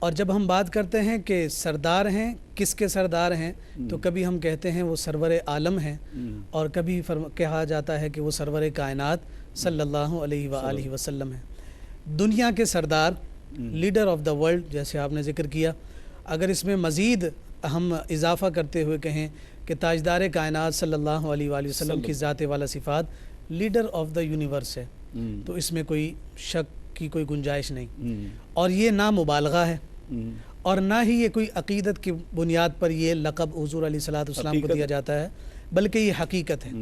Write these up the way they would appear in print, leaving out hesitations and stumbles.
اور جب ہم بات کرتے ہیں کہ سردار ہیں، کس کے سردار ہیں، تو کبھی ہم کہتے ہیں وہ سرور عالم ہیں، اور کبھی کہا جاتا ہے کہ وہ سرور کائنات صلی اللہ علیہ وآلہ وسلم ہیں۔ دنیا کے سردار، لیڈر آف دا ورلڈ، جیسے آپ نے ذکر کیا، اگر اس میں مزید ہم اضافہ کرتے ہوئے کہیں کہ تاجدار کائنات صلی اللہ علیہ وآلہ وسلم کی ذات والا صفات لیڈر آف دا یونیورس ہے، تو اس میں کوئی شک کی کوئی گنجائش نہیں، اور یہ نہ مبالغہ ہے اور نہ ہی یہ کوئی عقیدت کی بنیاد پر یہ لقب حضور علیہ الصلوۃ والسلام کو دیا جاتا ہے، بلکہ یہ حقیقت ہے۔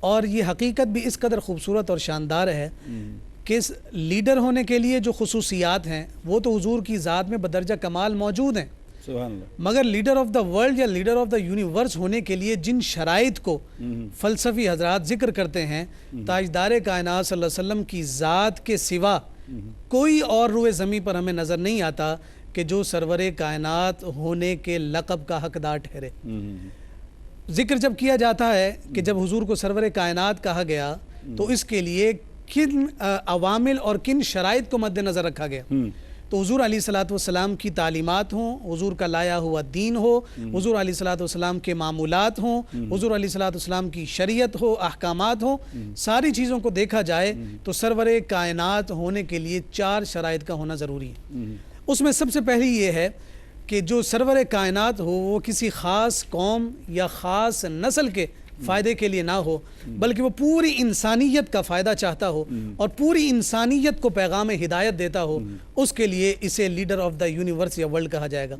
اور یہ حقیقت بھی اس قدر خوبصورت اور شاندار ہے کہ اس لیڈر ہونے کے لیے جو خصوصیات ہیں وہ تو حضور کی ذات میں بدرجہ کمال موجود ہیں، سبحان اللہ، مگر لیڈر آف دا ورلڈ یا لیڈر آف دا یونیورس ہونے کے لیے جن شرائط کو فلسفی حضرات ذکر کرتے ہیں، تاجدار کائنات صلی اللہ علیہ وسلم کی ذات کے سوا کوئی اور روئے زمین پر ہمیں نظر نہیں آتا کہ جو سرور کائنات ہونے کے لقب کا حقدار ٹھہرے۔ ذکر جب کیا جاتا ہے کہ جب حضور کو سرور کائنات کہا گیا تو اس کے لیے کن عوامل اور کن شرائط کو مد نظر رکھا گیا، تو حضور علیہ الصلوۃ والسلام کی تعلیمات ہوں، حضور کا لایا ہوا دین ہو، حضور علیہ الصلوۃ والسلام کے معمولات ہوں، حضور علیہ الصلوۃ والسلام کی شریعت ہو، احکامات ہوں، ساری چیزوں کو دیکھا جائے تو سرور کائنات ہونے کے لیے 4 شرائط کا ہونا ضروری ہے۔ اس میں سب سے پہلی یہ ہے کہ جو سرور کائنات ہو وہ کسی خاص قوم یا خاص نسل کے فائدے کے لیے نہ ہو، بلکہ وہ پوری انسانیت کا فائدہ چاہتا ہو اور پوری انسانیت کو پیغام ہدایت دیتا ہو، اس کے لیے اسے لیڈر آف دا یونیورس یا ورلڈ کہا جائے گا۔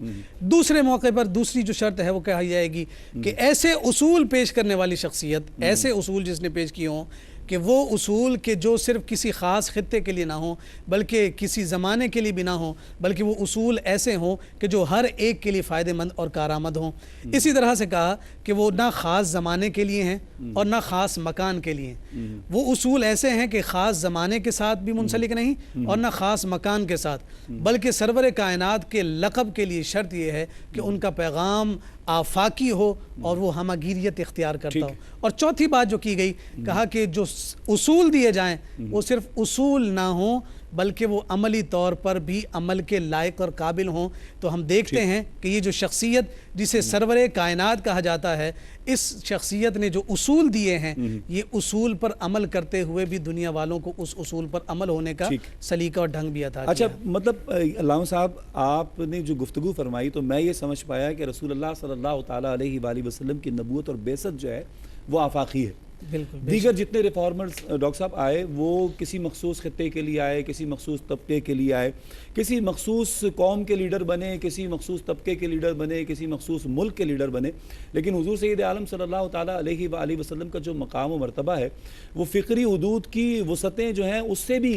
دوسرے موقع پر دوسری جو شرط ہے وہ کہی جائے گی کہ ایسے اصول پیش کرنے والی شخصیت، ایسے اصول جس نے پیش کیے ہوں کہ وہ اصول کے جو صرف کسی خاص خطے کے لیے نہ ہوں بلکہ کسی زمانے کے لیے بھی نہ ہوں، بلکہ وہ اصول ایسے ہوں کہ جو ہر ایک کے لیے فائدہ مند اور کارآمد ہوں۔ اسی طرح سے کہا کہ وہ نہ خاص زمانے کے لیے ہیں اور نہ خاص مکان کے لیے ہیں، وہ اصول ایسے ہیں کہ خاص زمانے کے ساتھ بھی منسلک نہیں اور نہ خاص مکان کے ساتھ، بلکہ سرور کائنات کے لقب کے لیے شرط یہ ہے کہ ان کا پیغام آفاقی ہو اور وہ ہمگیریت اختیار کرتا ہو۔ اور چوتھی بات جو کی گئی، کہا کہ جو اصول دیے جائیں وہ صرف اصول نہ ہوں بلکہ وہ عملی طور پر بھی عمل کے لائق اور قابل ہوں۔ تو ہم دیکھتے ہیں کہ یہ جو شخصیت جسے سرور کائنات کہا جاتا ہے، اس شخصیت نے جو اصول دیے ہیں، یہ اصول پر عمل کرتے ہوئے بھی دنیا والوں کو اس اصول پر عمل ہونے کا سلیقہ اور ڈھنگ بھی عطا کیا۔ اچھا، مطلب علامہ صاحب آپ نے جو گفتگو فرمائی تو میں یہ سمجھ پایا کہ رسول اللہ صلی اللہ تعالیٰ علیہ وآلہ وسلم کی نبوت اور بعثت جو ہے وہ آفاقی ہے۔ بالکل، دیگر جتنے ریفارمرز ڈاکٹر صاحب آئے وہ کسی مخصوص خطے کے لیے آئے، کسی مخصوص طبقے کے لیے آئے، کسی مخصوص قوم کے لیڈر بنے، کسی مخصوص طبقے کے لیڈر بنے، کسی مخصوص ملک کے لیڈر بنے، لیکن حضور سید عالم صلی اللہ تعالیٰ علیہ وآلہ وسلم کا جو مقام و مرتبہ ہے وہ فکری حدود کی وسعتیں جو ہیں اس سے بھی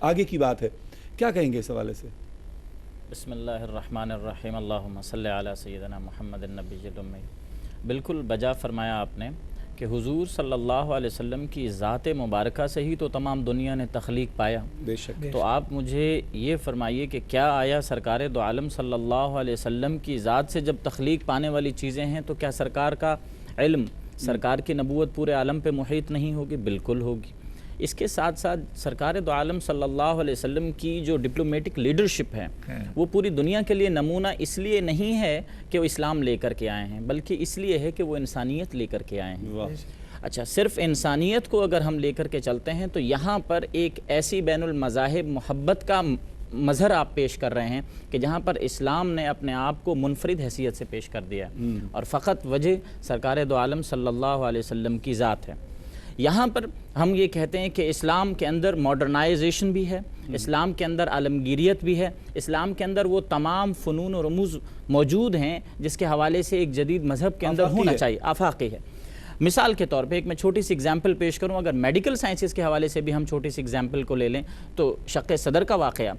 آگے کی بات ہے۔ کیا کہیں گے اس حوالے سے؟ بسم اللہ الرحمن الرحیم، اللہم صلی علی سیدنا محمد النبی الامی۔ بالکل بجا فرمایا آپ نے کہ حضور صلی اللہ علیہ وسلم کی ذات مبارکہ سے ہی تو تمام دنیا نے تخلیق پایا۔ بے شک۔ تو آپ مجھے یہ فرمائیے کہ کیا آیا سرکار دو عالم صلی اللہ علیہ وسلم کی ذات سے جب تخلیق پانے والی چیزیں ہیں تو کیا سرکار کا علم، سرکار کی نبوت پورے عالم پہ محیط نہیں ہوگی؟ بالکل ہوگی۔ اس کے ساتھ ساتھ سرکار دو عالم صلی اللہ علیہ وسلم کی جو ڈپلومیٹک لیڈرشپ ہے وہ پوری دنیا کے لیے نمونہ اس لیے نہیں ہے کہ وہ اسلام لے کر کے آئے ہیں، بلکہ اس لیے ہے کہ وہ انسانیت لے کر کے آئے ہیں۔ اچھا، صرف انسانیت کو اگر ہم لے کر کے چلتے ہیں تو یہاں پر ایک ایسی بین المذاہب محبت کا مظہر آپ پیش کر رہے ہیں کہ جہاں پر اسلام نے اپنے آپ کو منفرد حیثیت سے پیش کر دیا اور فقط وجہ سرکار دو عالم صلی اللہ علیہ وسلم کی ذات ہے۔ یہاں پر ہم یہ کہتے ہیں کہ اسلام کے اندر ماڈرنائزیشن بھی ہے، اسلام کے اندر عالمگیریت بھی ہے، اسلام کے اندر وہ تمام فنون و رموز موجود ہیں جس کے حوالے سے ایک جدید مذہب کے اندر ہونا چاہیے، آفاقی ہے۔ مثال کے طور پہ ایک میں چھوٹی سی اگزامپل پیش کروں، اگر میڈیکل سائنسز کے حوالے سے بھی ہم چھوٹی سی اگزامپل کو لے لیں تو شق صدر کا واقعہ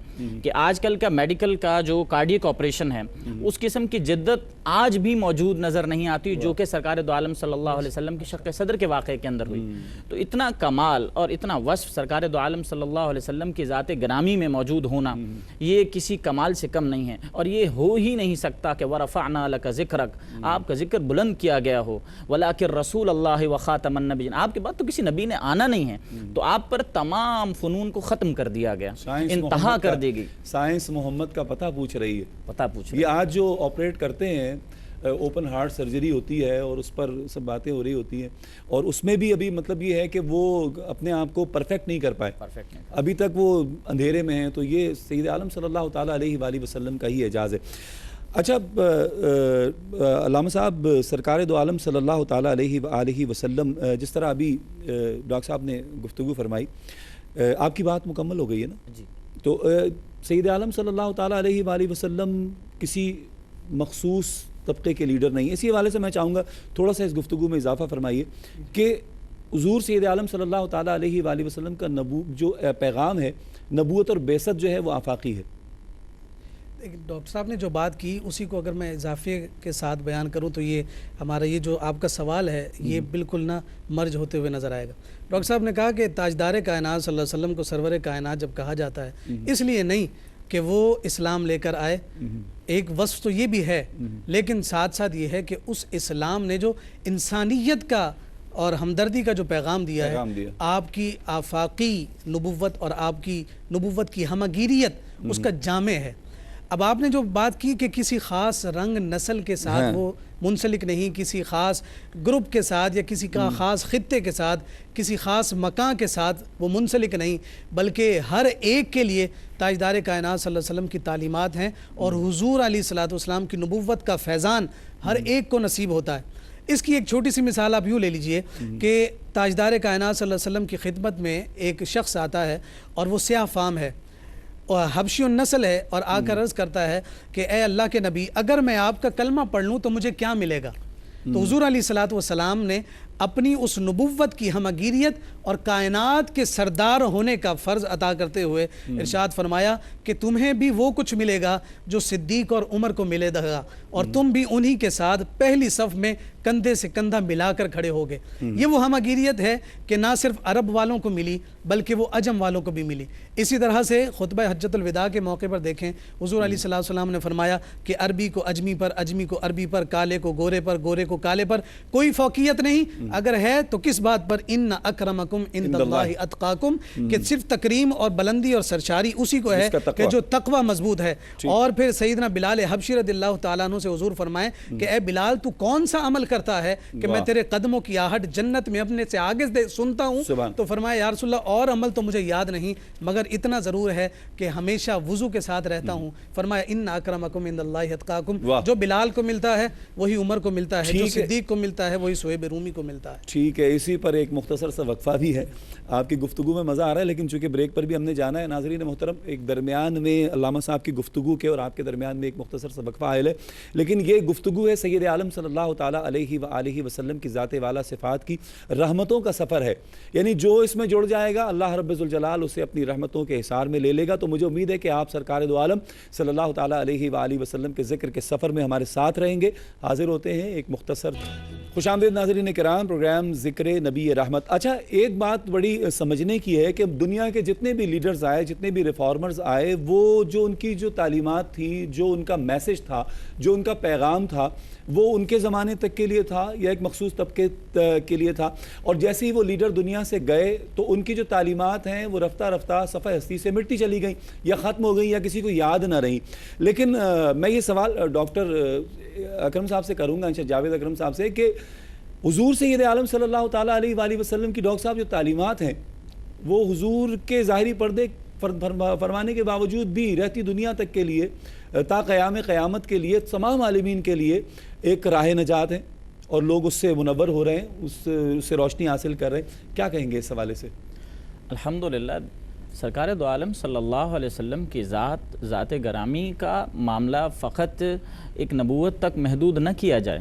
کہ آج کل کا میڈیکل کا جو کارڈیک آپریشن ہے اس قسم کی جدت آج بھی موجود نظر نہیں آتی جو کہ سرکار دو عالم صلی اللہ علیہ وسلم کی شق صدر کے واقعے کے اندر ہوئی۔ تو اتنا کمال اور اتنا وصف سرکار دو عالم صلی اللہ علیہ وسلم کی ذات گرامی میں موجود ہونا یہ کسی کمال سے کم نہیں ہے، اور یہ ہو ہی نہیں سکتا کہ وَرَفَعْنَا لَكَ ذِكْرَكَ، آپ کا ذکر بلند کیا گیا ہو، وَلَكِنْ رَسُولًا رسول اللہ و خاتم النبیین، آپ کے بعد تو کسی نبی نے آنا نہیں ہے، تو آپ پر تمام فنون کو ختم کر دیا گیا، انتہا کر دی گئی۔ سائنس محمد کا پتہ پوچھ رہی ہے، پتہ پوچھ یہ آج جو آپریٹ کرتے ہیں اوپن ہارٹ سرجری ہوتی ہے اور اس پر سب باتیں ہو رہی ہوتی ہیں، اور اس میں بھی ابھی مطلب یہ ہے کہ وہ اپنے آپ کو پرفیکٹ نہیں کر پائے، ابھی تک وہ اندھیرے میں ہیں، تو یہ سید عالم صلی اللہ تعالیٰ علیہ وآلہ وسلم کا ہی اعجاز ہے۔ اچھا علامہ صاحب، سرکار دو عالم صلی اللہ تعالیٰ علیہ وآلہ وسلم، جس طرح ابھی ڈاکٹر صاحب نے گفتگو فرمائی، آپ کی بات مکمل ہو گئی ہے نا؟ جی۔ تو سید عالم صلی اللہ تعالیٰ علیہ وآلہ وسلم کسی مخصوص طبقے کے لیڈر نہیں، اسی حوالے سے میں چاہوں گا تھوڑا سا اس گفتگو میں اضافہ فرمائیے کہ حضور سید عالم صلی اللہ تعالیٰ علیہ وآلہ وسلم کا جو پیغام ہے، نبوت اور بعثت جو ہے وہ آفاقی ہے۔ ڈاکٹر صاحب نے جو بات کی اسی کو اگر میں اضافے کے ساتھ بیان کروں تو یہ ہمارا یہ جو آپ کا سوال ہے یہ بالکل نہ مرج ہوتے ہوئے نظر آئے گا۔ ڈاکٹر صاحب نے کہا کہ تاجدار کائنات صلی اللہ علیہ وسلم کو سرور کائنات جب کہا جاتا ہے اس لیے نہیں کہ وہ اسلام لے کر آئے، ایک وصف تو یہ بھی ہے، لیکن ساتھ ساتھ یہ ہے کہ اس اسلام نے جو انسانیت کا اور ہمدردی کا جو پیغام دیا ہے، آپ کی آفاقی نبوت اور آپ کی نبوت کی ہمگیریت اس کا جامع ہے۔ اب آپ نے جو بات کی کہ کسی خاص رنگ نسل کے ساتھ وہ منسلک نہیں، کسی خاص گروپ کے ساتھ یا کسی کا خاص خطے کے ساتھ، کسی خاص مکان کے ساتھ وہ منسلک نہیں، بلکہ ہر ایک کے لیے تاجدار کائنات صلی اللہ علیہ وسلم کی تعلیمات ہیں، اور حضور علیہ الصلوۃ والسلام کی نبوت کا فیضان ہر ایک کو نصیب ہوتا ہے۔ اس کی ایک چھوٹی سی مثال آپ یوں لے لیجئے کہ تاجدار کائنات صلی اللہ علیہ وسلم کی خدمت میں ایک شخص آتا ہے اور وہ سیاہ فام ہے اور حبشی النسل ہے، اور آ کر عرض کرتا ہے کہ اے اللہ کے نبی، اگر میں آپ کا کلمہ پڑھ لوں تو مجھے کیا ملے گا؟ تو حضور علیہ الصلوۃ والسلام نے اپنی اس نبوت کی ہمگیریت اور کائنات کے سردار ہونے کا فرض عطا کرتے ہوئے ارشاد فرمایا کہ تمہیں بھی وہ کچھ ملے گا جو صدیق اور عمر کو ملے گا، اور تم بھی انہی کے ساتھ پہلی صف میں کندھے سے کندھا ملا کر کھڑے ہوگے۔ یہ وہ ہمگیریت ہے کہ نہ صرف عرب والوں کو ملی بلکہ وہ عجم والوں کو بھی ملی۔ اسی طرح سے خطبہ حجۃ الوداع کے موقع پر دیکھیں، حضور علیہ الصلوۃ والسلام نے فرمایا کہ عربی کو اجمی پر، اجمی کو عربی پر، کالے کو گورے پر، گورے کو کالے پر کوئی فوقیت نہیں، اگر ہے تو کس بات پر؟ ان اکرمکم عند اللہ اتقاکم، کہ صرف تکریم اور بلندی اور سرشاری اسی کو ہے کہ جو تقوی مضبوط ہے۔ اور پھر سیدنا بلال حبشی رضی اللہ تعالیٰ عنہ سے حضور فرمائیں کہ اے بلال، تو کون سا عمل کرتا ہے کہ میں تیرے قدموں کی آہٹ جنت میں اپنے سے آگے سنتا ہوں؟ تو فرمایا یا رسول اللہ، اور عمل تو مجھے یاد نہیں، مگر اتنا ضرور ہے کہ ہمیشہ وضو کے ساتھ رہتا ہوں۔ فرمایا ان اکرمکم عند اللہ اتقاکم، جو بلال کو ملتا ہے وہی عمر کو ملتا ہے، جو صدیق کو ملتا ہے وہی صہیب رومی کو ملتا ہے۔ ٹھیک ہے، اسی پر ایک مختصر سا وقفہ بھی ہے۔ آپ کی گفتگو میں مزہ آ رہا ہے، لیکن چونکہ بریک پر بھی ہم نے جانا ہے، ناظرین محترم، ایک درمیان میں علامہ صاحب کی گفتگو کے اور آپ کے درمیان میں ایک مختصر سا وقفہ حائل ہے، لیکن یہ گفتگو ہے سید عالم صلی اللہ تعالیٰ علیہ وآلہ وسلم کی ذات والا صفات کی رحمتوں کا سفر ہے، یعنی جو اس میں جڑ جائے گا اللہ رب ذوالجلال اسے اپنی رحمتوں کے حصار میں لے لے گا۔ تو مجھے امید ہے کہ آپ سرکار دو عالم صلی اللہ تعالیٰ علیہ وآلہ وسلم کے ذکر کے سفر میں ہمارے ساتھ رہیں گے۔ حاضر ہوتے ہیں ایک مختصر خوش آمدید ناظرین کرام، پروگرام ذکر نبی رحمت۔ اچھا، ایک بات بڑی سمجھنے کی ہے کہ دنیا کے جتنے بھی لیڈرز آئے، جتنے بھی ریفارمرز آئے، وہ جو ان کی جو تعلیمات تھی، جو ان کا میسج تھا، جو ان کا پیغام تھا، وہ ان کے زمانے تک کے لیے تھا یا ایک مخصوص طبقے کے لیے تھا، اور جیسے ہی وہ لیڈر دنیا سے گئے تو ان کی جو تعلیمات ہیں وہ رفتہ رفتہ صفحہ ہستی سے مٹی چلی گئیں یا ختم ہو گئیں یا کسی کو یاد نہ رہیں۔ لیکن میں یہ سوال ڈاکٹر اکرم صاحب سے کروں گا، جاوید اکرم صاحب سے، کہ حضور سید عالم صلی اللہ تعالیٰ علیہ وآلہ وسلم کی ڈاکٹر صاحب جو تعلیمات ہیں وہ حضور کے ظاہری پردے فرمانے کے باوجود بھی رہتی دنیا تک کے لیے تا قیام قیامت کے لیے تمام عالمین کے لیے ایک راہ نجات ہیں، اور لوگ اس سے منور ہو رہے ہیں، اس سے روشنی حاصل کر رہے ہیں۔ کیا کہیں گے اس حوالے سے؟ الحمدللہ، سرکار دو عالم صلی اللہ علیہ وسلم کی ذات گرامی کا معاملہ فقط ایک نبوت تک محدود نہ کیا جائے۔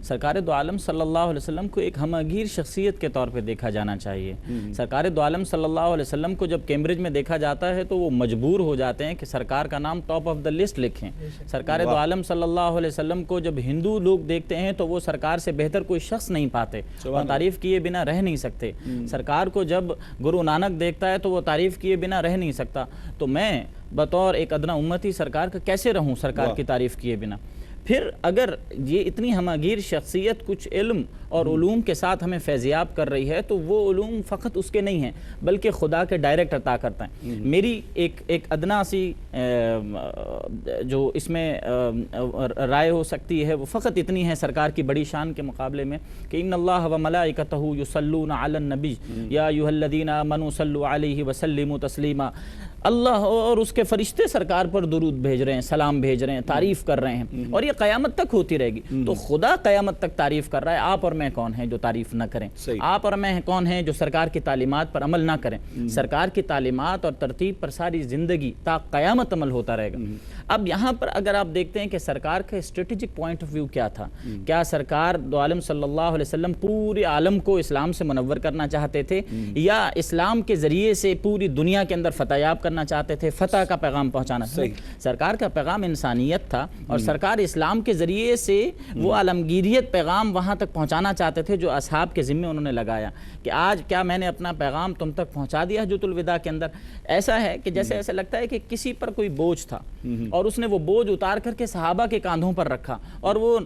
سرکار دو عالم صلی اللہ علیہ وسلم کو ایک ہمگیر شخصیت کے طور پہ دیکھا جانا چاہیے۔ سرکار دو عالم صلی اللہ علیہ وسلم کو جب کیمبرج میں دیکھا جاتا ہے تو وہ مجبور ہو جاتے ہیں کہ سرکار کا نام ٹاپ آف دا لسٹ لکھیں۔ سرکار دو عالم صلی اللہ علیہ وسلم کو جب ہندو لوگ دیکھتے ہیں تو وہ سرکار سے بہتر کوئی شخص نہیں پاتے اور تعریف کیے بنا رہ نہیں سکتے۔ سرکار کو جب گرو نانک دیکھتا ہے تو وہ تعریف کیے بنا رہ نہیں سکتا۔ تو میں بطور ایک ادنا امتی سرکار کا کیسے رہوں سرکار کی تعریف کیے بنا؟ پھر اگر یہ اتنی ہماگیر شخصیت کچھ علم اور علوم کے ساتھ ہمیں فیضیاب کر رہی ہے تو وہ علوم فقط اس کے نہیں ہیں بلکہ خدا کے ڈائریکٹ عطا کرتا ہے۔ میری ایک ادنا سی جو اس میں رائے ہو سکتی ہے وہ فقط اتنی ہے سرکار کی بڑی شان کے مقابلے میں کہ ان اللہ و ملائکتہ یصلون علی النبی یا ایھا الذین آمنوا صلوا علیہ وسلموا تسلیما۔ اللہ اور اس کے فرشتے سرکار پر درود بھیج رہے ہیں، سلام بھیج رہے ہیں، تعریف کر رہے ہیں، اور یہ قیامت تک ہوتی رہے گی۔ تو خدا قیامت تک تعریف کر رہا ہے، آپ اور میں کون ہیں جو تعریف نہ کریں؟ آپ اور میں کون ہیں جو سرکار کی تعلیمات پر عمل نہ کریں؟ سرکار کی تعلیمات اور ترتیب پر ساری زندگی تا قیامت عمل ہوتا رہے گا۔ اب یہاں پر اگر آپ دیکھتے ہیں کہ سرکار کا اسٹریٹجک پوائنٹ آف ویو کیا تھا، کیا سرکار دو عالم صلی اللہ علیہ وسلم پورے عالم کو اسلام سے منور کرنا چاہتے تھے، یا اسلام کے ذریعے سے پوری دنیا کے اندر فتح یاب کرنا چاہتے تھے، فتح کا پیغام پہنچانا تھا؟ سرکار کا پیغام انسانیت تھا، اور سرکار اسلام کے ذریعے سے وہ عالمگیریت پیغام وہاں تک پہنچانا چاہتے تھے جو اصحاب کے ذمے انہوں نے لگایا کہ آج کیا میں نے اپنا پیغام تم تک پہنچا دیا حجۃ الوداع کے اندر؟ ایسا ہے کہ جیسے ایسا لگتا ہے کہ کسی پر کوئی بوجھ تھا اور اس نے وہ بوجھ اتار کر کے صحابہ کے کاندھوں پر رکھا، اور وہ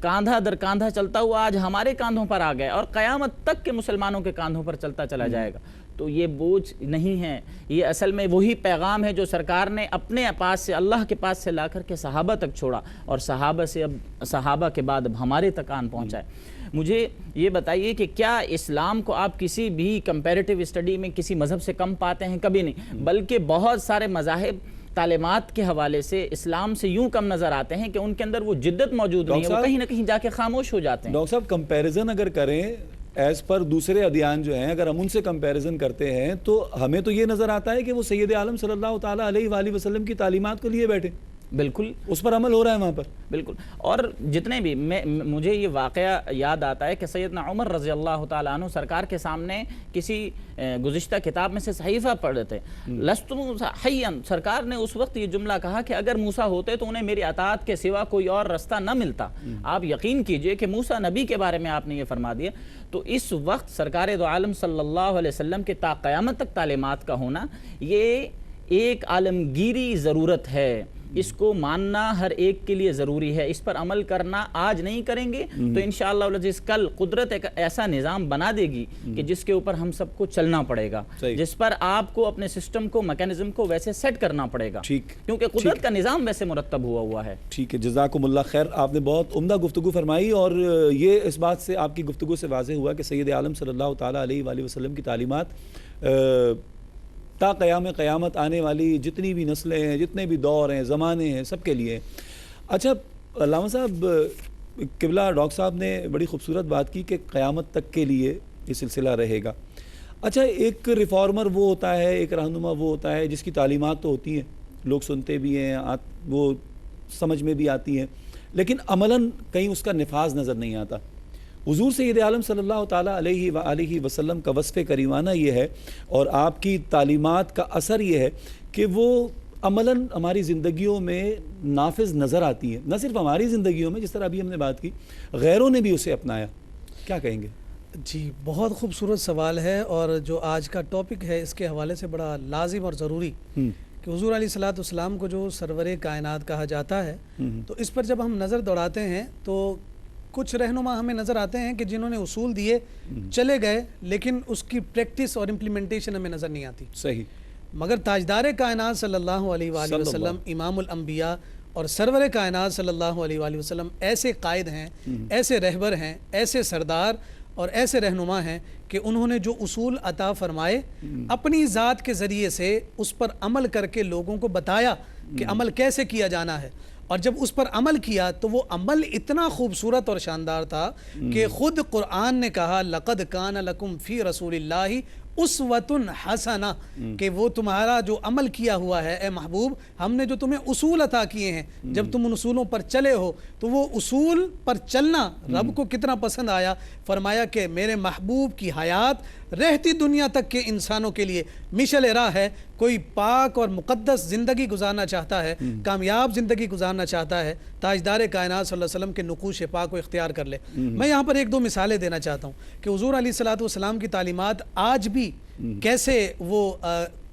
کاندھا در کاندھا چلتا ہوا آج ہمارے کاندھوں پر آ گیا، اور قیامت تک کے مسلمانوں کے کاندھوں پر چلتا چلا جائے گا۔ تو یہ بوجھ نہیں ہے، یہ اصل میں وہی پیغام ہے جو سرکار نے اپنے پاس سے، اللہ کے پاس سے لا کر کے صحابہ تک چھوڑا، اور صحابہ سے اب صحابہ کے بعد اب ہمارے تک آن پہنچا ہے۔ مجھے یہ بتائیے کہ کیا اسلام کو آپ کسی بھی کمپیریٹیو اسٹڈی میں کسی مذہب سے کم پاتے ہیں؟ کبھی نہیں، بلکہ بہت سارے مذاہب تعلیمات کے حوالے سے اسلام سے یوں کم نظر آتے ہیں کہ ان کے اندر وہ جدت موجود نہیں ہے، وہ کہیں نہ کہیں جا کے خاموش ہو جاتے ہیں۔ ڈاکٹر صاحب کمپیریزن اگر کریں ایز پر دوسرے ادیان جو ہیں، اگر ہم ان سے کمپیریزن کرتے ہیں تو ہمیں تو یہ نظر آتا ہے کہ وہ سید عالم صلی اللہ تعالیٰ علیہ وآلہ وسلم کی تعلیمات کو لیے بیٹھے، بالکل اس پر عمل ہو رہا ہے وہاں پر۔ بالکل، اور جتنے بھی مجھے یہ واقعہ یاد آتا ہے کہ سیدنا عمر رضی اللہ تعالیٰ عنہ سرکار کے سامنے کسی گزشتہ کتاب میں سے صحیفہ پڑھ رہے تھے، لست موسیٰ حیا، سرکار نے اس وقت یہ جملہ کہا کہ اگر موسیٰ ہوتے تو انہیں میری اطاعت کے سوا کوئی اور رستہ نہ ملتا۔ آپ یقین کیجئے کہ موسیٰ نبی کے بارے میں آپ نے یہ فرما دیا، تو اس وقت سرکار دو عالم صلی اللہ علیہ وسلم کے تا قیامت تک تعلیمات کا ہونا یہ ایک عالمگیری ضرورت ہے، اس کو ماننا ہر ایک کے لیے ضروری ہے، اس پر عمل کرنا آج نہیں کریں گے تو انشاءاللہ العزیز کل قدرت ایک ایسا نظام بنا دے گی کہ جس کے اوپر ہم سب کو چلنا پڑے گا، جس پر آپ کو اپنے سسٹم کو، میکانزم کو ویسے سیٹ کرنا پڑے گا، کیونکہ قدرت کا نظام ویسے مرتب ہوا ہے۔ ٹھیک ہے، جزاکم اللہ خیر، آپ نے بہت عمدہ گفتگو فرمائی، اور یہ اس بات سے آپ کی گفتگو سے واضح ہوا کہ سید عالم صلی اللہ تعالیٰ علیہ وآلہ وسلم کی تعلیمات تا قیامت آنے والی جتنی بھی نسلیں ہیں، جتنے بھی دور ہیں، زمانے ہیں، سب کے لیے۔ اچھا علامہ صاحب، قبلہ ڈاکٹر صاحب نے بڑی خوبصورت بات کی کہ قیامت تک کے لیے یہ سلسلہ رہے گا۔ اچھا، ایک ریفارمر وہ ہوتا ہے، ایک رہنما وہ ہوتا ہے جس کی تعلیمات تو ہوتی ہیں، لوگ سنتے بھی ہیں، وہ سمجھ میں بھی آتی ہیں، لیکن عملاً کہیں اس کا نفاذ نظر نہیں آتا۔ حضور سید عالم صلی اللہ تعالیٰ علیہ وآلہ وسلم کا وصف کریمانہ یہ ہے، اور آپ کی تعلیمات کا اثر یہ ہے کہ وہ عملاً ہماری زندگیوں میں نافذ نظر آتی ہیں، نہ صرف ہماری زندگیوں میں، جس طرح ابھی ہم نے بات کی، غیروں نے بھی اسے اپنایا۔ کیا کہیں گے؟ جی، بہت خوبصورت سوال ہے، اور جو آج کا ٹاپک ہے اس کے حوالے سے بڑا لازم اور ضروری کہ حضور علیہ الصلوۃ والسلام کو جو سرور کائنات کہا جاتا ہے، تو اس پر جب ہم نظر دوڑاتے ہیں تو کچھ رہنما ہمیں نظر آتے ہیں کہ جنہوں نے اصول دیے چلے گئے، لیکن اس کی پریکٹس اور امپلیمنٹیشن ہمیں نظر نہیں آتی۔ صحیح۔ مگر تاجدار کائنات صلی اللہ علیہ وآلہ وسلم، امام الانبیاء اور سرور کائنات صلی اللہ علیہ وآلہ وسلم ایسے قائد ہیں، ایسے رہبر ہیں، ایسے سردار اور ایسے رہنما ہیں کہ انہوں نے جو اصول عطا فرمائے اپنی ذات کے ذریعے سے اس پر عمل کر کے لوگوں کو بتایا کہ عمل کیسے کیا جانا ہے، اور جب اس پر عمل کیا تو وہ عمل اتنا خوبصورت اور شاندار تھا کہ خود قرآن نے کہا لَقَدْ كَانَ لَكُمْ فِي رَسُولِ اللَّهِ اسوۃ حسنہ، کہ وہ تمہارا جو عمل کیا ہوا ہے اے محبوب، ہم نے جو تمہیں اصول عطا کیے ہیں، جب تم ان اصولوں پر چلے ہو تو وہ اصول پر چلنا رب کو کتنا پسند آیا۔ فرمایا کہ میرے محبوب کی حیات رہتی دنیا تک کے انسانوں کے لیے مشعل راہ ہے، کوئی پاک اور مقدس زندگی گزارنا چاہتا ہے، کامیاب زندگی گزارنا چاہتا ہے، تاجدار کائنات صلی اللہ علیہ وسلم کے نقوش پاک کو اختیار کر لے۔ میں یہاں پر ایک دو مثالیں دینا چاہتا ہوں کہ حضور علیہ الصلوۃ والسلام کی تعلیمات آج بھی کیسے وہ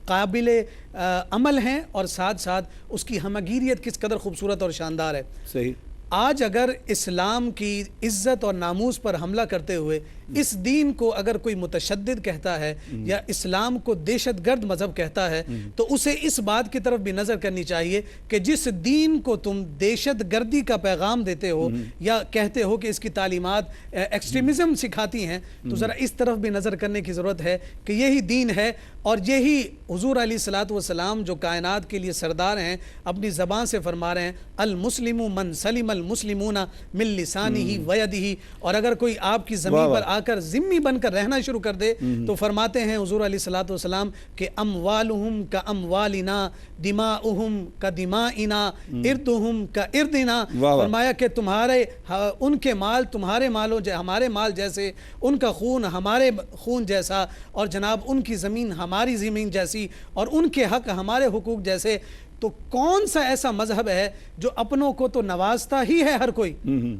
قابل عمل ہیں، اور ساتھ ساتھ اس کی ہمگیریت کس قدر خوبصورت اور شاندار ہے۔ صحیح۔ آج اگر اسلام کی عزت اور ناموس پر حملہ کرتے ہوئے اس دین کو اگر کوئی متشدد کہتا ہے یا اسلام کو دہشت گرد مذہب کہتا ہے تو اسے اس بات کی طرف بھی نظر کرنی چاہیے کہ جس دین کو تم دہشت گردی کا پیغام دیتے ہو یا کہتے ہو کہ اس کی تعلیمات ایکسٹریمزم سکھاتی ہیں، تو ذرا اس طرف بھی نظر کرنے کی ضرورت ہے کہ یہی دین ہے اور یہی حضور علیہ الصلوۃ والسلام جو کائنات کے لیے سردار ہیں اپنی زبان سے فرما رہے ہیں المسلم من سلم المسلمون من لسانہ ویدہ، اور اگر کوئی آپ کی زمین پر آ کر ذمی بن کر رہنا شروع کر دے تو فرماتے ہیں حضور علیہ الصلوۃ والسلام کہ اموالہم کا اموالنا دماؤہم کا دمائنا اردہم کا اردنا، فرمایا کہ تمہارے ان کے مال تمہارے مالوں ہمارے مال جیسے، ان کا خون ہمارے خون جیسا، اور جناب ان کی زمین ہماری زمین جیسی، اور ان کے حق ہمارے حقوق جیسے۔ تو کون سا ایسا مذہب ہے جو اپنوں کو تو نوازتا ہی ہے ہر کوئی،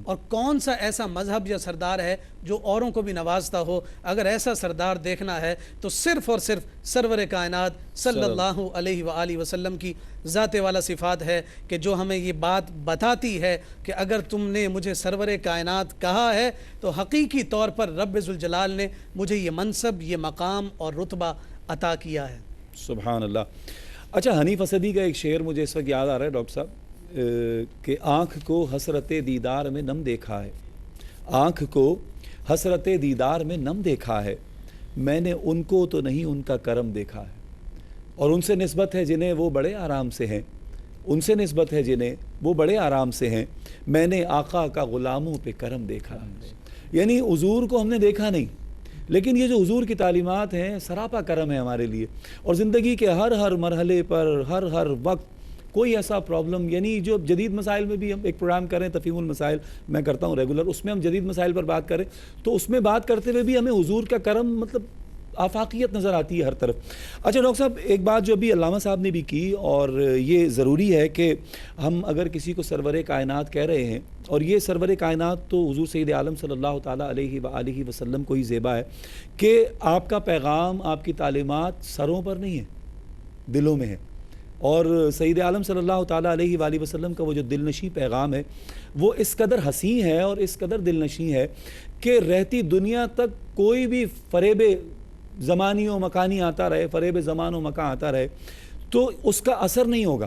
اور کون سا ایسا مذہب یا سردار ہے جو اوروں کو بھی نوازتا ہو؟ اگر ایسا سردار دیکھنا ہے تو صرف اور صرف سرور کائنات صلی اللہ علیہ وآلہ وسلم کی ذات والا صفات ہے کہ جو ہمیں یہ بات بتاتی ہے کہ اگر تم نے مجھے سرور کائنات کہا ہے تو حقیقی طور پر رب ذوالجلال نے مجھے یہ منصب، یہ مقام اور رتبہ عطا کیا ہے۔ سبحان اللہ۔ اچھا، حنیف اسدی کا ایک شعر مجھے اس وقت یاد آ رہا ہے ڈاکٹر صاحب کہ آنکھ کو حسرت دیدار میں نم دیکھا ہے، آنکھ کو حسرت دیدار میں نم دیکھا ہے، میں نے ان کو تو نہیں ان کا کرم دیکھا ہے، اور ان سے نسبت ہے جنہیں وہ بڑے آرام سے ہیں، ان سے نسبت ہے جنہیں وہ بڑے آرام سے ہیں، میں نے آقا کا غلاموں پہ کرم دیکھا ہے۔ یعنی حضور کو ہم نے دیکھا نہیں، لیکن یہ جو حضور کی تعلیمات ہیں سراپا کرم ہے ہمارے لیے، اور زندگی کے ہر مرحلے پر ہر وقت کوئی ایسا پرابلم، یعنی جو جدید مسائل میں بھی ہم ایک پروگرام کریں تفہیم المسائل میں کرتا ہوں ریگولر، اس میں ہم جدید مسائل پر بات کریں تو اس میں بات کرتے ہوئے بھی ہمیں حضور کا کرم مطلب آفاقیت نظر آتی ہے ہر طرف۔ اچھا ڈاکٹر صاحب، ایک بات جو ابھی علامہ صاحب نے بھی کی، اور یہ ضروری ہے کہ ہم اگر کسی کو سرور کائنات کہہ رہے ہیں، اور یہ سرور کائنات تو حضور سید عالم صلی اللہ تعالیٰ علیہ وآلہ وسلم کو ہی زیبا ہے کہ آپ کا پیغام، آپ کی تعلیمات سروں پر نہیں ہے، دلوں میں ہے، اور سید عالم صلی اللہ تعالیٰ علیہ وآلہ وسلم کا وہ جو دل نشیں پیغام ہے وہ اس قدر حسین ہے اور اس قدر دل نشیں ہے کہ رہتی دنیا تک کوئی بھی فریب زمانی و مکانی آتا رہے، فریب زمان و مکان آتا رہے، تو اس کا اثر نہیں ہوگا۔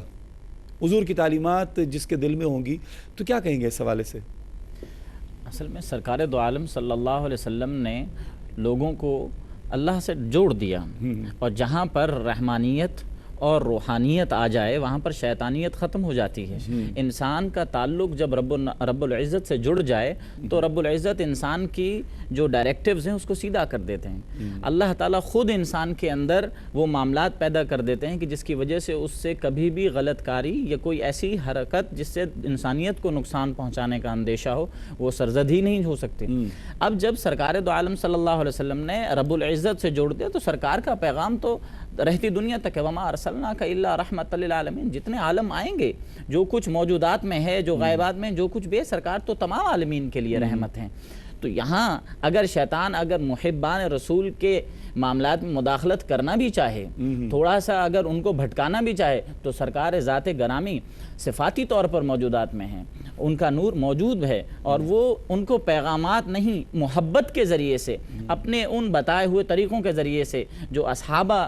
حضور کی تعلیمات جس کے دل میں ہوں گی، تو کیا کہیں گے اس حوالے سے؟ اصل میں سرکار دو عالم صلی اللہ علیہ وسلم نے لوگوں کو اللہ سے جوڑ دیا، اور جہاں پر رحمانیت اور روحانیت آ جائے وہاں پر شیطانیت ختم ہو جاتی ہے۔ انسان کا تعلق جب رب العزت سے جڑ جائے تو رب العزت انسان کی جو ڈائریکٹیوز ہیں اس کو سیدھا کر دیتے ہیں۔ اللہ تعالیٰ خود انسان کے اندر وہ معاملات پیدا کر دیتے ہیں کہ جس کی وجہ سے اس سے کبھی بھی غلط کاری یا کوئی ایسی حرکت جس سے انسانیت کو نقصان پہنچانے کا اندیشہ ہو وہ سرزد ہی نہیں ہو سکتی۔ اب جب سرکار دو عالم صلی اللہ علیہ وسلم نے رب العزت سے جوڑ دیا تو سرکار کا پیغام تو رہتی دنیا تک ہے، وما ارسلناک الا رحمۃ للعالمین، جتنے عالم آئیں گے، جو کچھ موجودات میں ہے، جو غیبات میں جو کچھ بھی ہے، سرکار تو تمام عالمین کے لیے رحمت ہیں۔ تو یہاں اگر شیطان اگر محبان رسول کے معاملات میں مداخلت کرنا بھی چاہے، تھوڑا سا اگر ان کو بھٹکانا بھی چاہے، تو سرکار ذات گرامی صفاتی طور پر موجودات میں ہیں، ان کا نور موجود ہے، اور وہ ان کو پیغامات نہیں، محبت کے ذریعے سے، اپنے ان بتائے ہوئے طریقوں کے ذریعے سے جو اصحابہ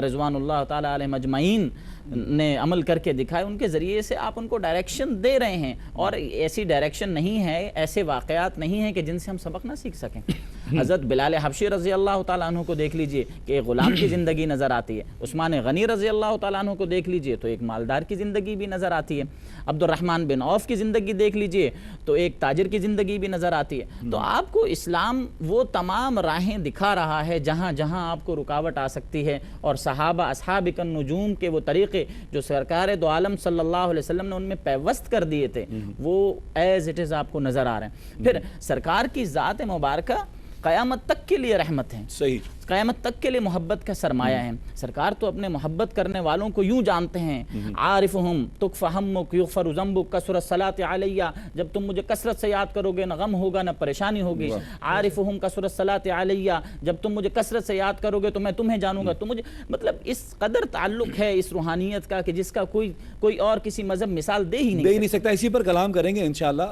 رضوان اللہ تعالیٰ علیہ مجمعین نے عمل کر کے دکھائے، ان کے ذریعے سے آپ ان کو ڈائریکشن دے رہے ہیں، اور ایسی ڈائریکشن نہیں ہے، ایسے واقعات نہیں ہیں کہ جن سے ہم سبق نہ سیکھ سکیں۔ حضرت بلال حبشی رضی اللہ تعالیٰ عنہ کو دیکھ لیجئے کہ ایک غلام کی زندگی نظر آتی ہے، عثمان غنی رضی اللہ تعالیٰ عنہ کو دیکھ لیجئے تو ایک مالدار کی زندگی بھی نظر آتی ہے، عبد الرحمن بن عوف کی زندگی دیکھ لیجئے تو ایک تاجر کی زندگی بھی نظر آتی ہے۔ تو آپ کو اسلام وہ تمام راہیں دکھا رہا ہے جہاں جہاں آپ کو رکاوٹ آ سکتی ہے، اور صحابہ اصحاب النجوم کے وہ طریقے جو سرکار دو عالم صلی اللہ علیہ وسلم نے ان میں پیوست کر دیے تھے وہ ایز اٹ از آپ کو نظر آ رہے ہیں۔ پھر سرکار کی ذات مبارکہ قیامت تک کے لیے رحمت ہیں، صحیح، قیامت تک کے لیے محبت کا سرمایہ ہے۔ سرکار تو اپنے محبت کرنے والوں کو یوں جانتے ہیں، عارفہم تکفی ہمک یغفر ذنبک کثرت الصلاۃ علیہ، جب تم مجھے کثرت سے یاد کرو گے نہ غم ہوگا نہ پریشانی ہوگی۔ عارفہم کثرت الصلاۃ علیہ، جب تم مجھے کثرت سے یاد کرو گے تو میں تمہیں جانوں گا۔ تو مجھے مطلب اس قدر تعلق ہے اس روحانیت کا کہ جس کا کوئی اور کسی مذہب مثال دے ہی نہیں سکتا۔ اسی پر کلام کریں گے انشاءاللہ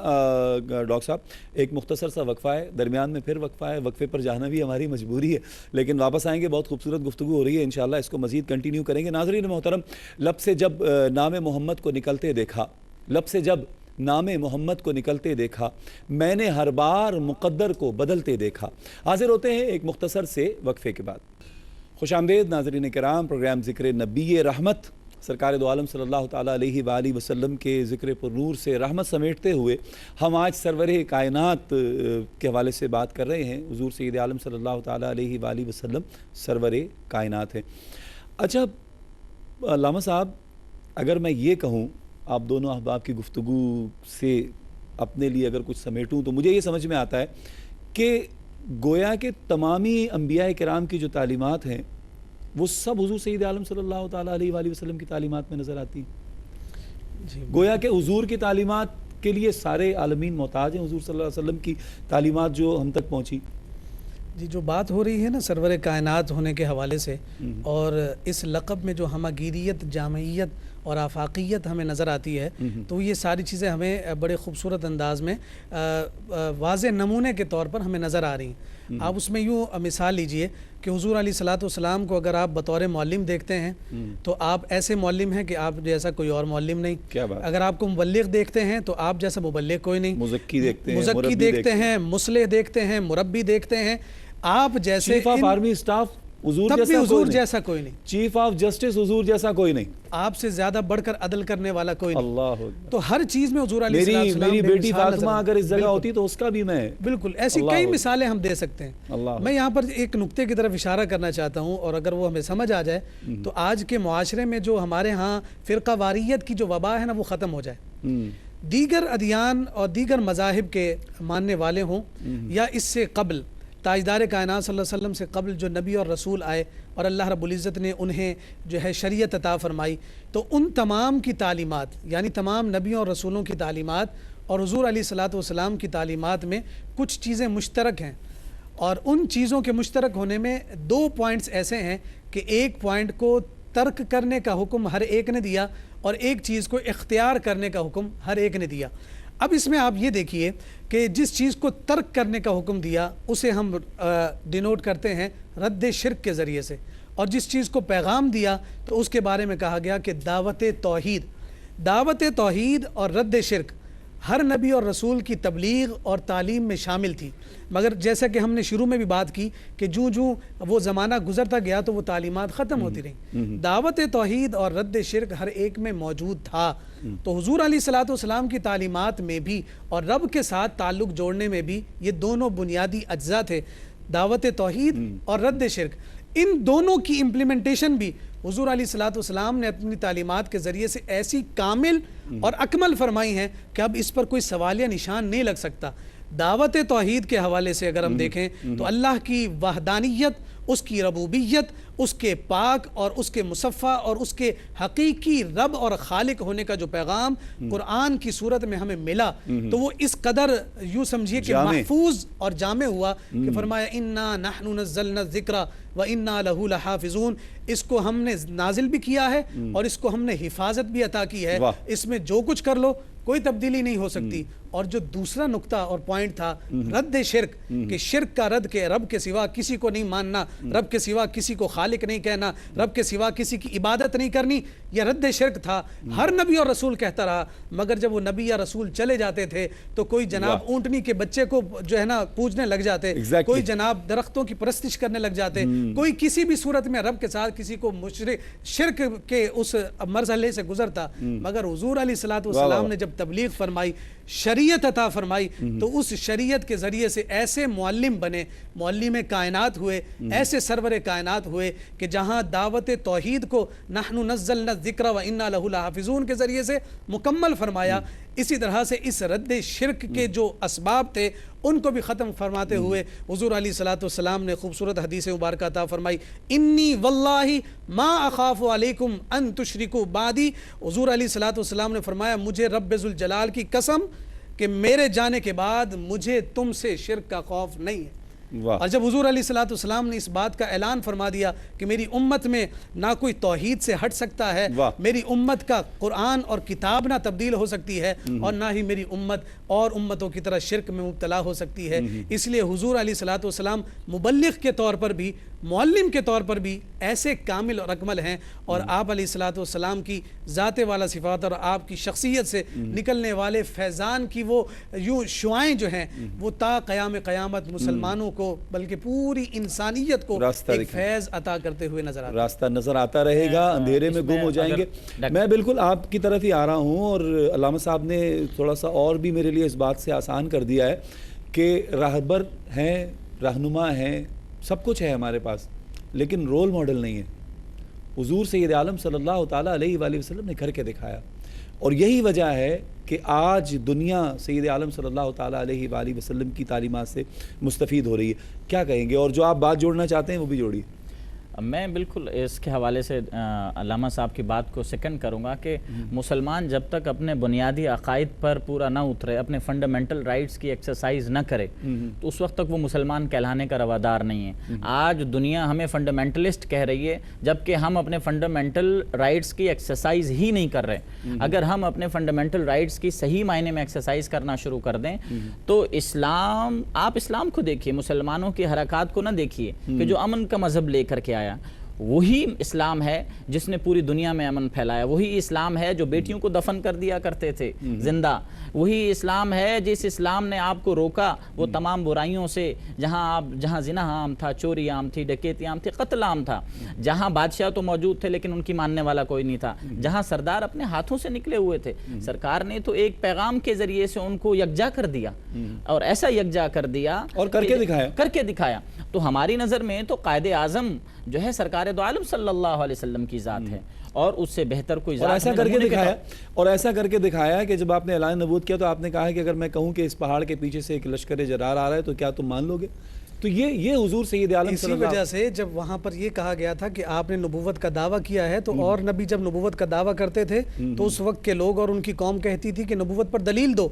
ڈاکٹر صاحب۔ ایک مختصر سا وقفہ ہے، درمیان میں پھر وقفہ ہے، وقفے پر جانا بھی ہماری مجبوری ہے، لیکن واپس آئیں گے۔ بہت خوبصورت گفتگو ہو رہی ہے، انشاءاللہ اس کو مزید کنٹینیو کریں گے۔ ناظرین محترم، لب سے جب نام محمد کو نکلتے دیکھا، لب سے جب نام محمد کو نکلتے دیکھا، میں نے ہر بار مقدر کو بدلتے دیکھا۔ حاضر ہوتے ہیں ایک مختصر سے وقفے کے بعد۔ خوش آمدید ناظرین کرام، پروگرام ذکر نبی رحمت، سرکار دو عالم صلی اللہ تعالیٰ علیہ وآلہ وسلم کے ذکر پر نور سے رحمت سمیٹتے ہوئے ہم آج سرور کائنات کے حوالے سے بات کر رہے ہیں۔ حضور سید عالم صلی اللہ تعالیٰ علیہ وآلہ وسلم سرور کائنات ہیں۔ اچھا علامہ صاحب، اگر میں یہ کہوں، آپ دونوں احباب کی گفتگو سے اپنے لیے اگر کچھ سمیٹوں تو مجھے یہ سمجھ میں آتا ہے کہ گویا کہ تمامی انبیاء کرام کی جو تعلیمات ہیں وہ سب حضور سید عالم صلی اللہ تعالیٰ علیہ وآلہ وسلم کی تعلیمات میں نظر آتی ہیں۔ گویا کہ حضور کی تعلیمات کے لیے سارے عالمین محتاج ہیں، حضور صلی اللہ علیہ وسلم کی تعلیمات جو ہم تک پہنچی۔ جی، جو بات ہو رہی ہے نا سرور کائنات ہونے کے حوالے سے، اور اس لقب میں جو ہمگیریت، جامعیت اور آفاقیت ہمیں نظر آتی ہے، تو یہ ساری چیزیں ہمیں بڑے خوبصورت انداز میں واضح نمونے کے طور پر ہمیں نظر آ رہی ہیں۔ آپ اس میں یوں مثال لیجئے کہ حضور علیہ الصلوۃ والسلام کو اگر آپ بطور معلم دیکھتے ہیں تو آپ ایسے معلم ہیں کہ آپ جیسا کوئی اور معلم نہیں۔ اگر آپ کو مبلغ دیکھتے ہیں تو آپ جیسا مبلغ کوئی نہیں۔ مزکی دیکھتے ہیں، مصلح دیکھتے ہیں، مربی دیکھتے ہیں، آپ جیسے چیف آف آرمی اسٹاف حضور جیسا کوئی نہیں، چیف آف جسٹس حضور جیسا کوئی نہیں، آپ سے زیادہ بڑھ کر عدل کرنے والا کوئی نہیں۔ اللہ، تو ہر چیز میں حضور علیہ السلام، میری بیٹی فاطمہ اگر اس جگہ ہوتی تو اس کا بھی میں، بالکل ایسی کئی مثالیں ہم دے سکتے ہیں۔ میں یہاں پر ایک نقطے کی طرف اشارہ کرنا چاہتا ہوں، اور اگر وہ ہمیں سمجھ آ جائے تو آج کے معاشرے میں جو ہمارے ہاں فرقہ واریت کی جو وبا ہے نا وہ ختم ہو جائے۔ دیگر ادیان اور دیگر مذاہب کے ماننے والے ہوں یا اس سے قبل تاجدار کائنات صلی اللہ علیہ وسلم سے قبل جو نبی اور رسول آئے اور اللہ رب العزت نے انہیں جو ہے شریعت عطا فرمائی، تو ان تمام کی تعلیمات، یعنی تمام نبیوں اور رسولوں کی تعلیمات اور حضور علیہ الصلوۃ والسلام کی تعلیمات میں کچھ چیزیں مشترک ہیں، اور ان چیزوں کے مشترک ہونے میں دو پوائنٹس ایسے ہیں کہ ایک پوائنٹ کو ترک کرنے کا حکم ہر ایک نے دیا اور ایک چیز کو اختیار کرنے کا حکم ہر ایک نے دیا۔ اب اس میں آپ یہ دیکھیے کہ جس چیز کو ترک کرنے کا حکم دیا اسے ہم ڈینوٹ کرتے ہیں رد شرک کے ذریعے سے، اور جس چیز کو پیغام دیا تو اس کے بارے میں کہا گیا کہ دعوت توحید اور رد شرک ہر نبی اور رسول کی تبلیغ اور تعلیم میں شامل تھی، مگر جیسا کہ ہم نے شروع میں بھی بات کی کہ جو وہ زمانہ گزرتا گیا تو وہ تعلیمات ختم ہوتی رہیں۔ دعوت توحید اور رد شرک ہر ایک میں موجود تھا، تو حضور علیہ الصلوۃ والسلام کی تعلیمات میں بھی اور رب کے ساتھ تعلق جوڑنے میں بھی یہ دونوں بنیادی اجزاء تھے، دعوت توحید اور رد شرک۔ ان دونوں کی امپلیمنٹیشن بھی حضور علیہ الصلوۃ والسلام نے اپنی تعلیمات کے ذریعے سے ایسی کامل اور اکمل فرمائی ہیں کہ اب اس پر کوئی سوالیہ نشان نہیں لگ سکتا۔ دعوت توحید کے حوالے سے اگر ہم دیکھیں تو اللہ کی وحدانیت، اس کی ربوبیت، اس کے پاک اور اس کے مصفہ اور اس کے حقیقی رب اور خالق ہونے کا جو پیغام قرآن کی صورت میں ہمیں ملا، تو وہ اس قدر یوں سمجھیے کہ محفوظ اور جامع ہوا کہ فرمایا اِنَّا نَحْنُ نَزَّلْنَا الذِّكْرَ وَإِنَّا لَهُ لَحَافِظُونَ، اس کو ہم نے نازل بھی کیا ہے اور اس کو ہم نے حفاظت بھی عطا کی ہے، اس میں جو کچھ کر لو کوئی تبدیلی نہیں ہو سکتی۔ اور جو دوسرا نقطہ اور پوائنٹ تھا رد شرک، کہ شرک کا رد، کہ رب کے سوا کسی کو نہیں ماننا، رب کے سوا کسی کو خالق نہیں کہنا، رب کے سوا کسی کی عبادت نہیں کرنی، یہ رد شرک تھا۔ ہر نبی اور رسول کہتا رہا، مگر جب وہ نبی یا رسول چلے جاتے تھے تو کوئی جناب اونٹنی کے بچے کو جو ہے نا پوجنے لگ جاتے، کوئی جناب درختوں کی پرستش کرنے لگ جاتے، کوئی کسی بھی صورت میں رب کے ساتھ کسی کو شرک کے اس مرحلے سے گزرتا۔ مگر حضور علیہ الصلوۃ والسلام نے جب تبلیغ فرمائی، شریعت عطا فرمائی، تو اس شریعت کے ذریعے سے ایسے معلم بنے، معلم کائنات ہوئے، ایسے سرور کائنات ہوئے کہ جہاں دعوت توحید کو نحن نزلنا الذکر و انا لہ لحافظون کے ذریعے سے مکمل فرمایا، اسی طرح سے اس رد شرک کے جو اسباب تھے ان کو بھی ختم فرماتے ہوئے حضور علیہ الصلوۃ والسلام نے خوبصورت حدیث مبارکہ عطا فرمائی، انی واللہ ما اخاف علیکم ان تشرکوا بعدی۔ حضور علیہ الصلوۃ والسلام نے فرمایا مجھے رب ذوالجلال کی قسم کہ میرے جانے کے بعد مجھے تم سے شرک کا خوف نہیں ہے۔ اور جب حضور علیہ الصلوۃ والسلام نے اس بات کا اعلان فرما دیا کہ میری امت میں نہ کوئی توحید سے ہٹ سکتا ہے، میری امت کا قرآن اور کتاب نہ تبدیل ہو سکتی ہے، اور نہ ہی میری امت اور امتوں کی طرح شرک میں مبتلا ہو سکتی ہے، اس لیے حضور علیہ الصلوۃ والسلام مبلغ کے طور پر بھی، معلم کے طور پر بھی ایسے کامل اور اکمل ہیں، اور آپ علیہ الصلوۃ والسلام کی ذات والا صفات اور آپ کی شخصیت سے نکلنے والے فیضان کی وہ یوں شعائیں جو ہیں وہ تا قیام قیامت مسلمانوں کو بلکہ پوری انسانیت کو ایک فیض عطا کرتے ہوئے نظر آتا ہے، راستہ نظر آتا رہے گا، اندھیرے میں گم ہو جائیں گے۔ میں بالکل آپ کی طرف ہی آ رہا ہوں، اور علامہ صاحب نے تھوڑا سا اور بھی میرے لیے اس بات سے آسان کر دیا ہے کہ راہبر ہیں، رہنما ہیں، سب کچھ ہے ہمارے پاس، لیکن رول ماڈل نہیں ہے۔ حضور سید عالم صلی اللہ تعالیٰ علیہ وآلہ وسلم نے کر کے دکھایا، اور یہی وجہ ہے کہ آج دنیا سید عالم صلی اللہ تعالیٰ علیہ وآلہ وسلم کی تعلیمات سے مستفید ہو رہی ہے۔ کیا کہیں گے؟ اور جو آپ بات جوڑنا چاہتے ہیں وہ بھی جوڑیے۔ میں بالکل اس کے حوالے سے علامہ صاحب کی بات کو سیکنڈ کروں گا کہ مسلمان جب تک اپنے بنیادی عقائد پر پورا نہ اترے، اپنے فنڈامنٹل رائٹس کی ایکسرسائز نہ کرے، تو اس وقت تک وہ مسلمان کہلانے کا روادار نہیں ہے۔ آج دنیا ہمیں فنڈامنٹلسٹ کہہ رہی ہے، جبکہ ہم اپنے فنڈامنٹل رائٹس کی ایکسرسائز ہی نہیں کر رہے۔ اگر ہم اپنے فنڈامنٹل رائٹس کی صحیح معنی میں ایکسرسائز کرنا شروع کر دیں تو اسلام، آپ اسلام کو دیکھیے، مسلمانوں کی حرکات کو نہ دیکھیے کہ جو امن کا مذہب لے کر کے آیا، وہی اسلام ہے جس نے پوری دنیا میں امن پھیلایا، وہی اسلام ہے جو بیٹیوں کو دفن کر دیا کرتے تھے زندہ، وہی اسلام ہے جس اسلام نے آپ کو روکا وہ تمام برائیوں سے، جہاں زنا عام تھا، چوری عام تھی، ڈکیتی عام تھی، قتل عام تھا، جہاں بادشاہ تو موجود تھے لیکن ان کی ماننے والا کوئی نہیں تھا، جہاں سردار اپنے ہاتھوں سے نکلے ہوئے تھے، سرکار نے تو ایک پیغام کے ذریعے سے ان کو یکجا کر دیا، اور ایسا یکجا کر دیا اور کر کے دکھایا۔ تو ہماری نظر میں تو قائد اعظم جو ہے سرکار دو عالم صلی اللہ علیہ وسلم کی ذات ہے، اور اس سے بہتر کوئی ذات اور ایسا کر کے دکھایا کہ جب آپ نے اعلان نبوت کیا تو آپ نے کہا کہ اگر میں کہوں کہ اس پہاڑ کے پیچھے سے ایک لشکر جرار آ رہا ہے تو کیا تم مان لو گے؟ تو یہ حضور سید عالم صلی اللہ، اسی وجہ سے جب وہاں پر یہ کہا گیا تھا کہ آپ نے نبوت کا دعویٰ کیا ہے، تو اور نبی جب نبوت کا دعویٰ کرتے تھے تو اس وقت کے لوگ اور ان کی قوم کہتی تھی کہ نبوت پر دلیل دو،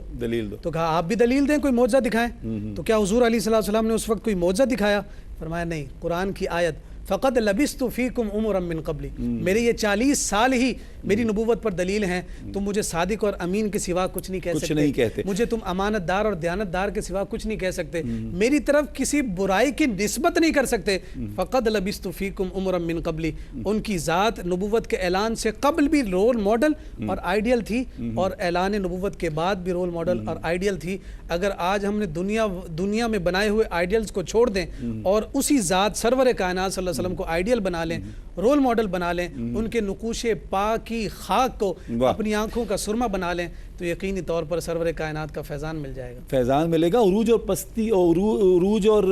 تو کہا آپ بھی دلیل دیں، کوئی معجزہ دکھائیں۔ تو کیا حضور علیہ الصلوۃ والسلام نے اس وقت کوئی معجزہ دکھایا؟ فرمایا نہیں، قرآن کی آیت فقط لبثت فیکم عمرا من قبلی، میرے یہ 40 سال ہی میری نبوت پر دلیل ہیں، تم مجھے صادق اور امین کے سوا کچھ نہیں کہہ سکتے، مجھے تم امانت دار اور دیانت دار کے سوا کچھ نہیں کہہ سکتے، میری طرف کسی برائی کی نسبت نہیں کر سکتے۔ فقط لبثت فیکم عمرا من قبلی، ان کی ذات نبوت کے اعلان سے قبل بھی رول ماڈل اور آئیڈیل تھی، اور اعلان نبوت کے بعد بھی رول ماڈل اور آئیڈیل تھی۔ اگر آج ہم نے دنیا میں بنائے ہوئے آئیڈیلز کو چھوڑ دیں اور اسی ذات سرور کائنات صلی اللہ علیہ وسلم کو آئیڈیل بنا لیں، رول ماڈل بنا لیں، ان کے نقوش پاک کی خاک کو اپنی آنکھوں کا سرما بنا لیں، تو یقینی طور پر سرور کائنات کا فیضان مل جائے گا، فیضان ملے گا، عروج اور پستی، عروج اور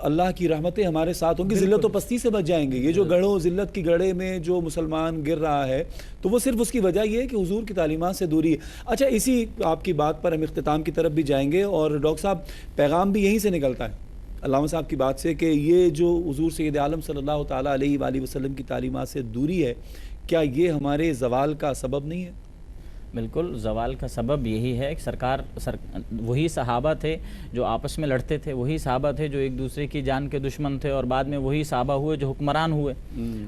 اللہ کی رحمتیں ہمارے ساتھ ہوں گی، ذلت و پستی سے بچ جائیں گے۔ یہ جو گڑھوں ذلت کی گڑھے میں جو مسلمان گر رہا ہے تو وہ صرف اس کی وجہ یہ ہے کہ حضور کی تعلیمات سے دوری ہے۔ اچھا، اسی آپ کی بات پر ہم اختتام کی طرف بھی جائیں گے، اور ڈاکٹر صاحب پیغام بھی یہیں سے نکلتا ہے علامہ صاحب کی بات سے کہ یہ جو حضور سید عالم صلی اللہ تعالیٰ علیہ وآلہ وسلم کی تعلیمات سے دوری ہے، کیا یہ ہمارے زوال کا سبب نہیں ہے؟ بالکل، زوال کا سبب یہی ہے کہ وہی صحابہ تھے جو آپس میں لڑتے تھے، وہی صحابہ تھے جو ایک دوسرے کی جان کے دشمن تھے، اور بعد میں وہی صحابہ ہوئے جو حکمران ہوئے،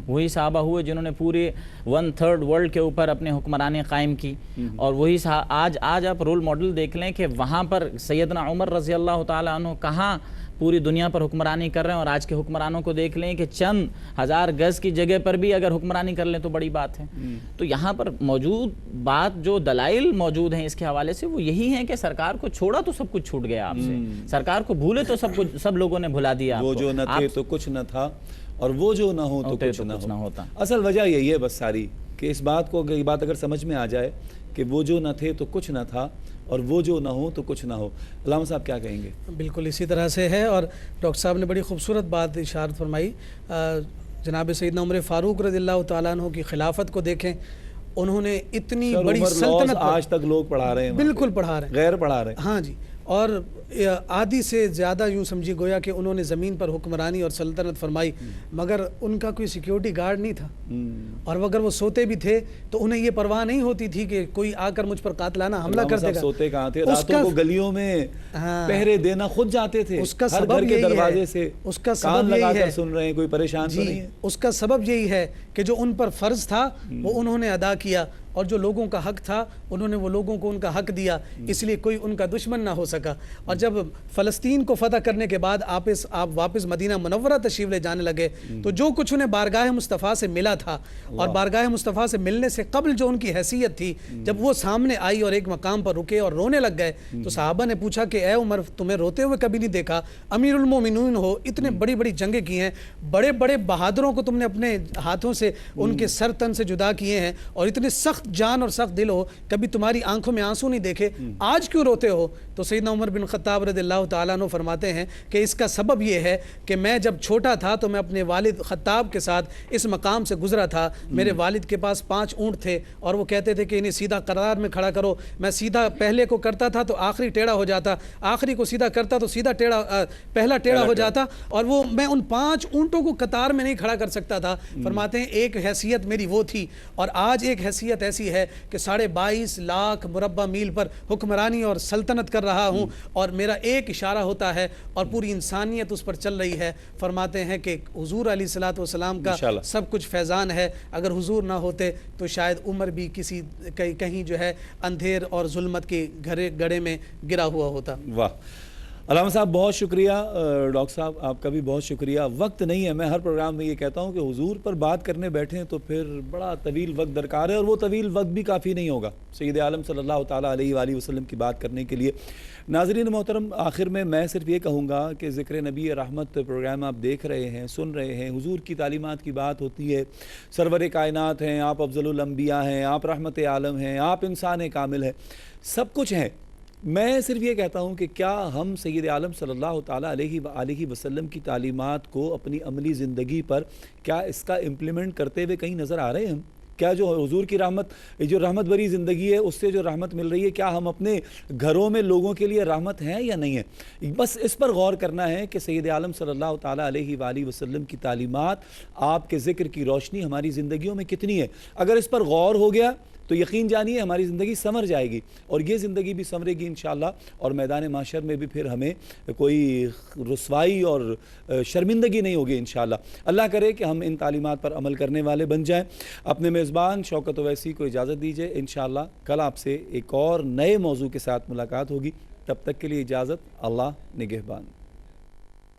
وہی صحابہ ہوئے جنہوں نے پورے 1/3 ورلڈ کے اوپر اپنے حکمرانی قائم کی، اور وہی آج آپ رول ماڈل دیکھ لیں کہ وہاں پر سیدنا عمر رضی اللہ تعالیٰ عنہ کہاں پوری دنیا پر حکمرانی کر رہے ہیں، اور آج کے حکمرانوں کو دیکھ لیں کہ چند ہزار گز کی جگہ پر بھی اگر حکمرانی کر لیں تو بڑی بات ہے۔ تو یہاں پر موجود بات، جو دلائل موجود ہیں اس کے حوالے سے، وہ یہی ہیں کہ سرکار کو چھوڑا تو سب کچھ چھوٹ گیا آپ سے، سرکار کو بھولے تو سب لوگوں نے بھلا دیا، وہ جو نہ تھے تو کچھ نہ تھا، اور وہ جو نہ ہو تو کچھ نہ ہوتا۔ اصل وجہ یہی ہے بس ساری، کہ اس بات کو، یہ بات اگر سمجھ میں آ جائے کہ وہ جو نہ تھے تو کچھ نہ تھا، اور وہ جو نہ ہو تو کچھ نہ ہو۔ علامہ صاحب کیا کہیں گے؟ بالکل اسی طرح سے ہے، اور ڈاکٹر صاحب نے بڑی خوبصورت بات اشارت فرمائی۔ جناب سیدنا عمر فاروق رضی اللہ تعالیٰ عنہ کی خلافت کو دیکھیں، انہوں نے اتنی سر بڑی عمر سلطنت لوز آج تک لوگ پڑھا رہے ہیں وہاں بالکل پہ، پڑھا رہے ہیں، غیر پڑھا رہے ہیں. ہاں جی. اور آدھی سے زیادہ یوں سمجھیے گویا کہ انہوں نے زمین پر حکمرانی اور سلطنت فرمائی، مگر ان کا کوئی سیکیورٹی گارڈ نہیں تھا، اور اگر وہ سوتے بھی تھے تو انہیں یہ پرواہ نہیں ہوتی تھی کہ کوئی آ کر مجھ پر قاتلانہ حملہ کر دے گا. سوتے کہاں تھے، اس راتوں کا کو گلیوں میں پہرے دینا خود جاتے تھے، اس کا ہر سبب گھر کے یہی ہے، دروازے سے اس کا کان سبب لگا یہی کر ہے سن رہے ہیں، کوئی پریشان تو نہیں ہے. اس کا سبب یہی ہے کہ جو ان پر فرض تھا وہ انہوں نے ادا کیا، اور جو لوگوں کا حق تھا انہوں نے وہ لوگوں کو ان کا حق دیا، اس لیے کوئی ان کا دشمن نہ ہو سکا. اور جب فلسطین کو فتح کرنے کے بعد آپ واپس مدینہ منورہ تشریف لے جانے لگے تو جو کچھ انہیں بارگاہ مصطفیٰ سے ملا تھا اور بارگاہ مصطفیٰ سے ملنے سے قبل جو ان کی حیثیت تھی، جب وہ سامنے آئی اور ایک مقام پر رکے اور رونے لگ گئے تو صحابہ نے پوچھا کہ اے عمر، تمہیں روتے ہوئے کبھی نہیں دیکھا، امیر المومنین ہو، اتنے بڑی بڑی جنگیں کی ہیں، بڑے بڑے بہادروں کو تم نے اپنے ہاتھوں سے ان کے سر تن سے جدا کیے ہیں، اور اتنے سخت جان اور سخت دل ہو، کبھی تمہاری آنکھوں میں آنسو نہیں دیکھے، آج کیوں روتے ہو؟ تو سیدنا عمر بن خطاب رضی اللہ تعالیٰ عنہ فرماتے ہیں کہ اس کا سبب یہ ہے کہ میں جب چھوٹا تھا تو میں اپنے والد خطاب کے ساتھ اس مقام سے گزرا تھا. میرے والد کے پاس 5 اونٹ تھے اور وہ کہتے تھے کہ انہیں سیدھا قطار میں کھڑا کرو. میں سیدھا پہلے کو کرتا تھا تو آخری ٹیڑھا ہو جاتا، آخری کو سیدھا کرتا تو سیدھا پہلا ٹیڑھا ہو جاتا، اور وہ میں ان 5 اونٹوں کو قطار میں نہیں کھڑا کر سکتا تھا. فرماتے ہیں ایک حیثیت میری وہ تھی، اور آج ایک حیثیت ایسی ہے کہ 22.5 لاکھ مربع میل پر حکمرانی اور سلطنت کر رہا ہوں، اور میرا ایک اشارہ ہوتا ہے اور پوری انسانیت اس پر چل رہی ہے. فرماتے ہیں کہ حضور علیہ الصلوۃ والسلام کا سب کچھ فیضان ہے، اگر حضور نہ ہوتے تو شاید عمر بھی کہیں جو ہے اندھیر اور ظلمت کے گڑھے میں گرا ہوا ہوتا. واہ، علامہ صاحب بہت شکریہ. ڈاکٹر صاحب آپ کا بھی بہت شکریہ. وقت نہیں ہے، میں ہر پروگرام میں یہ کہتا ہوں کہ حضور پر بات کرنے بیٹھیں تو پھر بڑا طویل وقت درکار ہے، اور وہ طویل وقت بھی کافی نہیں ہوگا سید عالم صلی اللہ تعالیٰ علیہ وآلہ وسلم کی بات کرنے کے لیے. ناظرین محترم، آخر میں صرف یہ کہوں گا کہ ذکر نبی رحمت پروگرام آپ دیکھ رہے ہیں، سن رہے ہیں، حضور کی تعلیمات کی بات ہوتی ہے. سرور کائنات ہیں آپ، افضل الانبیاء ہیں آپ، رحمت عالم ہیں آپ، انسان کامل ہیں، سب کچھ ہیں. میں صرف یہ کہتا ہوں کہ کیا ہم سید عالم صلی اللہ تعالیٰ علیہ وآلہ وسلم کی تعلیمات کو اپنی عملی زندگی پر کیا اس کا امپلیمنٹ کرتے ہوئے کہیں نظر آ رہے ہیں؟ کیا جو حضور کی رحمت، جو رحمت بری زندگی ہے اس سے جو رحمت مل رہی ہے، کیا ہم اپنے گھروں میں لوگوں کے لیے رحمت ہیں یا نہیں ہیں؟ بس اس پر غور کرنا ہے کہ سید عالم صلی اللہ تعالیٰ علیہ وآلہ وسلم کی تعلیمات، آپ کے ذکر کی روشنی ہماری زندگیوں میں کتنی ہے. اگر اس پر غور ہو گیا تو یقین جانیے ہماری زندگی سنور جائے گی، اور یہ زندگی بھی سنورے گی انشاءاللہ، اور میدان محشر میں بھی پھر ہمیں کوئی رسوائی اور شرمندگی نہیں ہوگی انشاءاللہ. اللہ کرے کہ ہم ان تعلیمات پر عمل کرنے والے بن جائیں. اپنے میزبان شوکت اویسی کو اجازت دیجیے، انشاءاللہ کل آپ سے ایک اور نئے موضوع کے ساتھ ملاقات ہوگی. تب تک کے لیے اجازت، اللہ نگہبان.